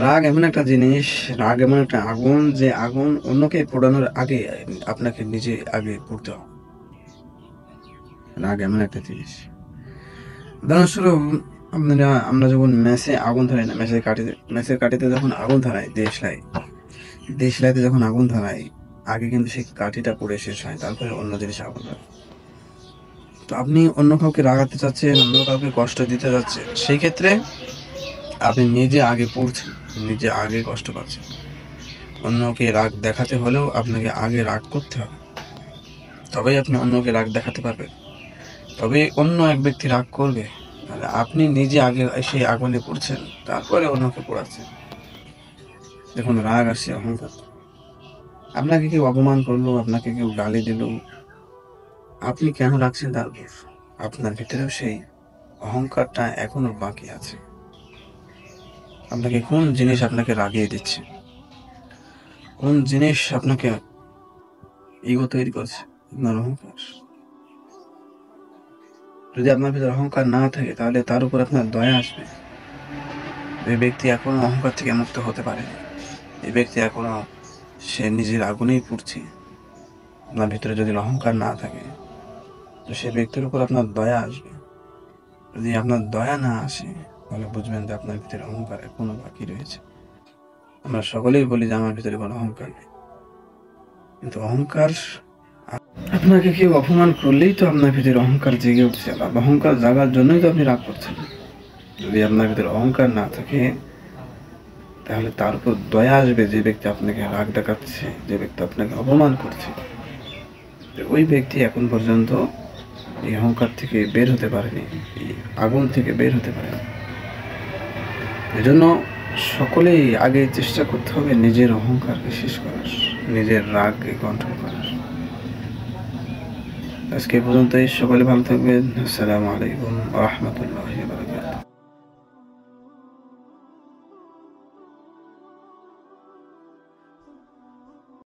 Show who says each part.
Speaker 1: রাগ এমন একটা জিনিস, রাগ এমন একটা আগুন, যে আগুন অন্যকে পোড়ানোর আগে আপনাকে নিজে আগে পুড়তে হবে। রাগ এমন একটা জিনিস। উদাহরণস্বরূপ, আমরা যখন মেসে আগুন ধরাই না, মেসের কাঠিতে যখন আগুন ধরাই, দেশলাইতে যখন আগুন ধরাই, আগে কিন্তু সেই কাঠিটা পুড়ে শেষ হয়, তারপরে অন্য জিনিস আগুন ধরে। তো আপনি অন্য কাউকে রাগাতে চাচ্ছেন, অন্য কাউকে কষ্ট দিতে যাচ্ছেন, সেই ক্ষেত্রে আপনি নিজে আগে পড়ছেন, নিজে আগে কষ্ট পাচ্ছেন। অন্যকে রাগ দেখাতে হলেও আপনাকে আগে রাগ করতে হবে, তবেই আপনি অন্যকে রাগ দেখাতে পারবেন। তবে অন্য এক ব্যক্তি রাগ করবে, তাহলে আপনি নিজে আগে সেই আগুনে পড়ছেন, তারপরে অন্যকে পোড়াচ্ছেন। দেখুন, রাগ আসছে অহংকার। আপনাকে কেউ অপমান করলো, আপনাকে কেউ গালি দিল, আপনি কেন রাখছেন তার উপর? আপনার ভিতরেও সেই অহংকারটা এখনো বাকি আছে। আপনাকে কোন জিনিস আপনাকে রাগিয়ে দিচ্ছে? কোন জিনিস আপনাকে ইগো তৈরি করছে? আপনার অহংকার। যদি আপনার ভিতরে অহংকার না থাকে, তাহলে তার উপর আপনার দয়া আসবে। এই ব্যক্তি এখনো অহংকার থেকে মুক্ত হতে পারেনি, এই ব্যক্তি এখনো সে নিজের আগুনেই পুড়ছে। আপনার ভিতরে যদি অহংকার না থাকে, তো সে ব্যক্তির উপর আপনার দয়া আসবে। যদি আপনার দয়া না আসে, তাহলে বুঝবেন যে আপনার ভিতরে অহংকার এখনো বাকি রয়েছে। আমরা সকলেই বলি যে আমার ভিতরে কোনো অহংকার নেই, কিন্তু অহংকার, আপনাকে কেউ অপমান করলেই তো আপনার ভিতরে অহংকার জেগে উঠছে। আর অহংকার জাগার জন্যই তো আপনি রাগ করছেন। যদি আপনার ভিতরে অহংকার না থাকে, তাহলে তার উপর দয়া আসবে। যে ব্যক্তি আপনাকে রাগ দেখাচ্ছে, যে ব্যক্তি আপনাকে অপমান করছে, ওই ব্যক্তি এখন পর্যন্ত এই অহংকার থেকে বের হতে পারেনি, এই আগুন থেকে বের হতে পারেনি। এজন্য সকলেই আগে চেষ্টা করতে হবে নিজের অহংকারকে শেষ করার, নিজের রাগকে কন্ট্রোল করার। আজকে পর্যন্তই। সকলে ভালো থাকবেন। আসসালামু আলাইকুম ওয়া রাহমাতুল্লাহি ওয়া বারাকাতুহু।